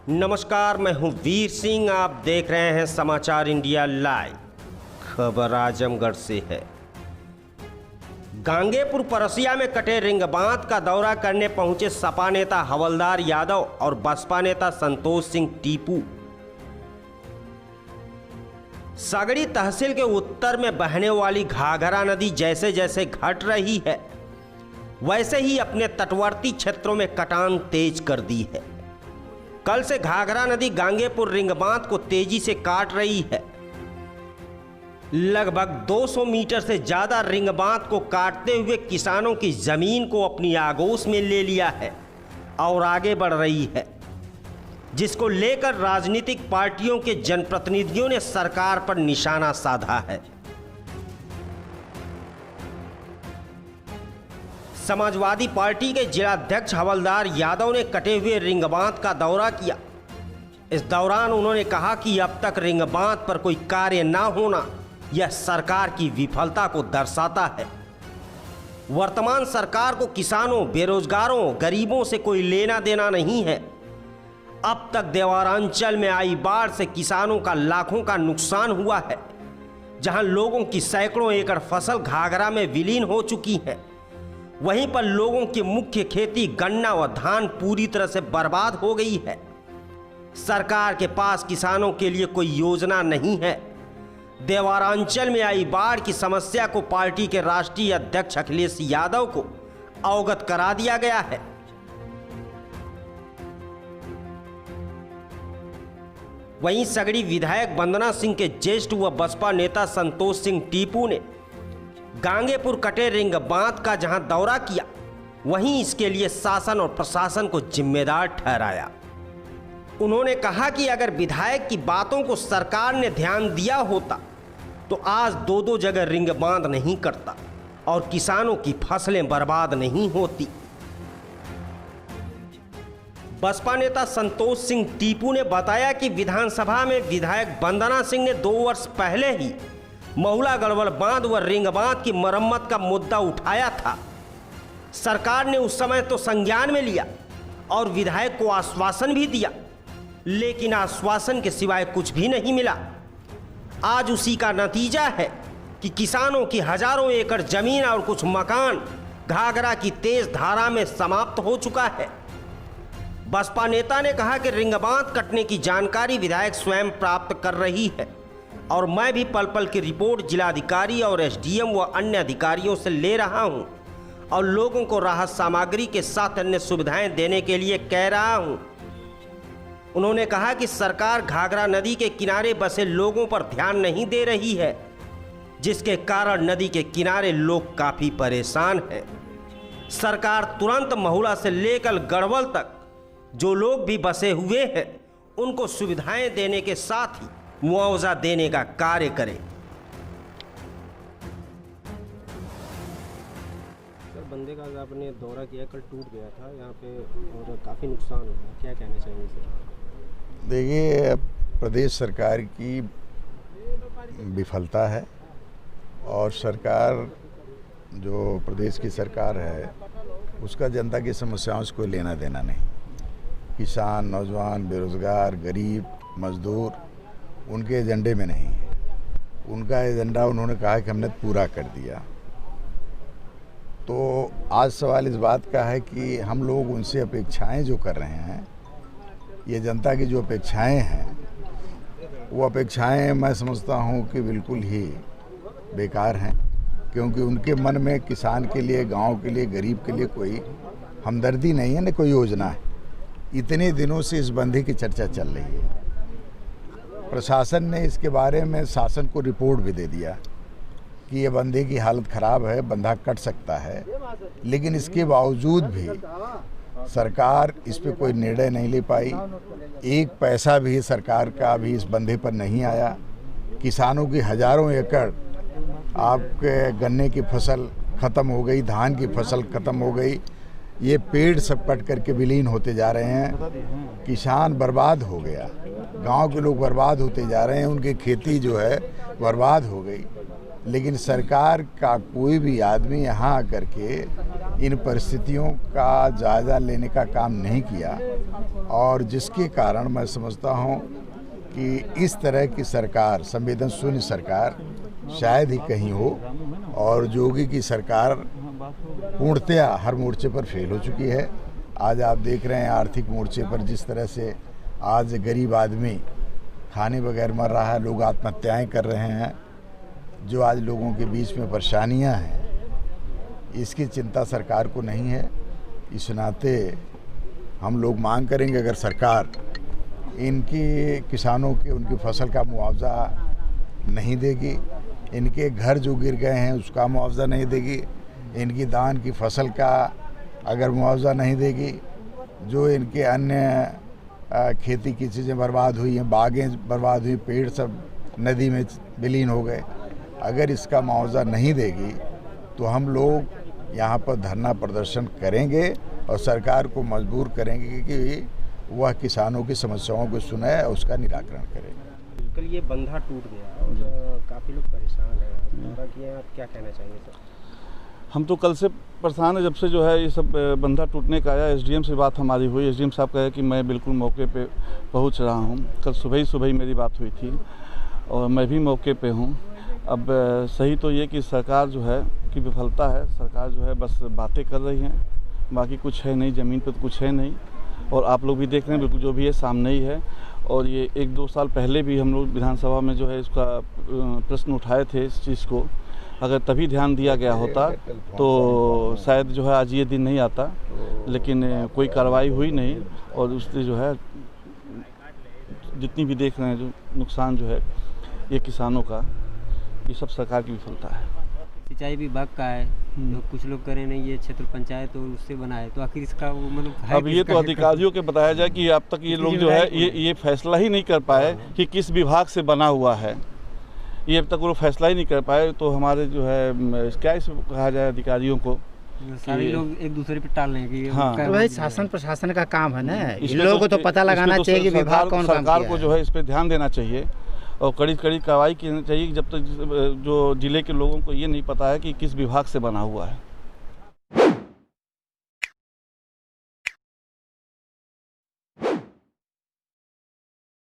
नमस्कार, मैं हूं वीर सिंह। आप देख रहे हैं समाचार इंडिया लाइव। खबर आजमगढ़ से है। गांगेपुर परसिया में कटे रिंग बांध का दौरा करने पहुंचे सपा नेता हवलदार यादव और बसपा नेता संतोष सिंह टीपू। सगड़ी तहसील के उत्तर में बहने वाली घाघरा नदी जैसे जैसे घट रही है, वैसे ही अपने तटवर्ती क्षेत्रों में कटान तेज कर दी है। कल से घाघरा नदी गांगेपुर रिंग बांध को तेजी से काट रही है। लगभग 200 मीटर से ज्यादा रिंग बांध को काटते हुए किसानों की जमीन को अपनी आगोश में ले लिया है और आगे बढ़ रही है, जिसको लेकर राजनीतिक पार्टियों के जनप्रतिनिधियों ने सरकार पर निशाना साधा है। समाजवादी पार्टी के जिलाध्यक्ष हवलदार यादव ने कटे हुए रिंग बांध का दौरा किया। इस दौरान उन्होंने कहा कि अब तक रिंग बांध पर कोई कार्य न होना यह सरकार की विफलता को दर्शाता है। वर्तमान सरकार को किसानों, बेरोजगारों, गरीबों से कोई लेना देना नहीं है। अब तक देवारांचल में आई बाढ़ से किसानों का लाखों का नुकसान हुआ है। जहां लोगों की सैकड़ों एकड़ फसल घाघरा में विलीन हो चुकी है, वहीं पर लोगों की मुख्य खेती गन्ना व धान पूरी तरह से बर्बाद हो गई है। सरकार के पास किसानों के लिए कोई योजना नहीं है। देवारांचल में आई बाढ़ की समस्या को पार्टी के राष्ट्रीय अध्यक्ष अखिलेश यादव को अवगत करा दिया गया है। वहीं सगड़ी विधायक वंदना सिंह के ज्येष्ठ व बसपा नेता संतोष सिंह टीपू ने गांगेपुर कटे रिंग बांध का जहां दौरा किया, वहीं इसके लिए शासन और प्रशासन को जिम्मेदार ठहराया। उन्होंने कहा कि अगर विधायक की बातों को सरकार ने ध्यान दिया होता तो आज दो जगह रिंग बांध नहीं करता और किसानों की फसलें बर्बाद नहीं होती। बसपा नेता संतोष सिंह टीपू ने बताया कि विधानसभा में विधायक वंदना सिंह ने 2 वर्ष पहले ही महुला गढ़वल बांध व रिंग बांध की मरम्मत का मुद्दा उठाया था। सरकार ने उस समय तो संज्ञान में लिया और विधायक को आश्वासन भी दिया, लेकिन आश्वासन के सिवाय कुछ भी नहीं मिला। आज उसी का नतीजा है कि किसानों की हजारों एकड़ जमीन और कुछ मकान घाघरा की तेज धारा में समाप्त हो चुका है। बसपा नेता ने कहा कि रिंग बांध कटने की जानकारी विधायक स्वयं प्राप्त कर रही है और मैं भी पल पल की रिपोर्ट जिलाधिकारी और एसडीएम व अन्य अधिकारियों से ले रहा हूं और लोगों को राहत सामग्री के साथ अन्य सुविधाएं देने के लिए कह रहा हूं। उन्होंने कहा कि सरकार घाघरा नदी के किनारे बसे लोगों पर ध्यान नहीं दे रही है, जिसके कारण नदी के किनारे लोग काफ़ी परेशान हैं। सरकार तुरंत महुला से लेकर गढ़वल तक जो लोग भी बसे हुए हैं, उनको सुविधाएं देने के साथ ही मुआवजा देने का कार्य करें। सर, बंदे का आपने दौरा किया, कल टूट गया था यहाँ पे और काफ़ी नुकसान हुआ, क्या कहना चाहेंगे सर? देखिए, प्रदेश सरकार की विफलता है और सरकार जो प्रदेश की सरकार है उसका जनता की समस्याओं से कोई लेना देना नहीं। किसान, नौजवान, बेरोजगार, गरीब, मजदूर उनके एजेंडे में नहीं है। उनका एजेंडा उन्होंने कहा कि हमने पूरा कर दिया। तो आज सवाल इस बात का है कि हम लोग उनसे अपेक्षाएं जो कर रहे हैं, ये जनता की जो अपेक्षाएं हैं, वो अपेक्षाएं मैं समझता हूं कि बिल्कुल ही बेकार हैं, क्योंकि उनके मन में किसान के लिए, गांव के लिए, गरीब के लिए कोई हमदर्दी नहीं है, न कोई योजना है। इतने दिनों से इस बंधे की चर्चा चल रही है। प्रशासन ने इसके बारे में शासन को रिपोर्ट भी दे दिया कि ये बंधे की हालत ख़राब है, बंधा कट सकता है, लेकिन इसके बावजूद भी सरकार इस पे कोई निर्णय नहीं ले पाई। एक पैसा भी सरकार का भी इस बंधे पर नहीं आया। किसानों की हजारों एकड़ आपके गन्ने की फसल ख़त्म हो गई, धान की फसल ख़त्म हो गई। ये पेड़ सब कट करके विलीन होते जा रहे हैं। किसान बर्बाद हो गया, गांव के लोग बर्बाद होते जा रहे हैं, उनकी खेती जो है बर्बाद हो गई। लेकिन सरकार का कोई भी आदमी यहाँ आकर के इन परिस्थितियों का जायज़ा लेने का काम नहीं किया, और जिसके कारण मैं समझता हूँ कि इस तरह की सरकार, संवेदन शून्य सरकार शायद ही कहीं हो, और योगी की सरकार पूर्णतया हर मोर्चे पर फेल हो चुकी है। आज आप देख रहे हैं आर्थिक मोर्चे पर जिस तरह से आज गरीब आदमी खाने बगैर मर रहा है, लोग आत्महत्याएं कर रहे हैं, जो आज लोगों के बीच में परेशानियां हैं, इसकी चिंता सरकार को नहीं है। इस नाते हम लोग मांग करेंगे, अगर सरकार इनकी किसानों के उनकी फसल का मुआवजा नहीं देगी, इनके घर जो गिर गए हैं उसका मुआवजा नहीं देगी, इनकी धान की फसल का अगर मुआवजा नहीं देगी, जो इनके अन्य खेती की चीज़ें बर्बाद हुई हैं, बागें बर्बाद हुई, पेड़ सब नदी में विलीन हो गए, अगर इसका मुआवजा नहीं देगी तो हम लोग यहाँ पर धरना प्रदर्शन करेंगे और सरकार को मजबूर करेंगे कि वह किसानों की समस्याओं को सुने और उसका निराकरण करे। कल ये बंधा टूट गया और काफ़ी लोग परेशान हैं, दौरा किए, आप क्या कहना चाहेंगे सर? हम तो कल से परेशान है, जब से जो है ये सब बंधा टूटने का आया। एसडीएम से बात हमारी हुई, एसडीएम साहब कहे कि मैं बिल्कुल मौके पे पहुंच रहा हूं। कल सुबह ही मेरी बात हुई थी और मैं भी मौके पे हूं। अब सही तो ये कि सरकार जो है की विफलता है, सरकार जो है बस बातें कर रही हैं, बाकी कुछ है नहीं, ज़मीन पर तो कुछ है नहीं। और आप लोग भी देख रहे हैं, बिल्कुल जो भी है सामने ही है। और ये 1-2 साल पहले भी हम लोग विधानसभा में जो है इसका प्रश्न उठाए थे इस चीज़ को। अगर तभी ध्यान दिया गया होता तो शायद जो है आज ये दिन नहीं आता, लेकिन कोई कार्रवाई हुई नहीं। और उससे जो है जितनी भी देख रहे हैं जो नुकसान जो है ये किसानों का, ये सब सरकार की विफलता है। सिंचाई विभाग का है, तो कुछ लोग करें नहीं, ये क्षेत्र पंचायत और उससे बना है, तो आखिर इसका वो मतलब अब ये तो अधिकारियों के बताया जाए कि अब तक ये लोग जो है ये फैसला ही नहीं कर पाए कि किस विभाग से बना हुआ है। ये अब तक वो फैसला ही नहीं कर पाए, तो हमारे जो है क्या इसमें कहा जाए अधिकारियों को, सारे लोग एक दूसरे पे टाल रहे हैं कि हाँ, तो भाई शासन प्रशासन का काम है ना, इन तो लोगों को तो पता लगाना चाहिए कि विभाग कौन काम सरकार किया को है। जो है इस पर ध्यान देना चाहिए और कड़ी कार्रवाई करनी चाहिए, जब तक जो जिले के लोगों को ये नहीं पता है कि किस विभाग से बना हुआ है।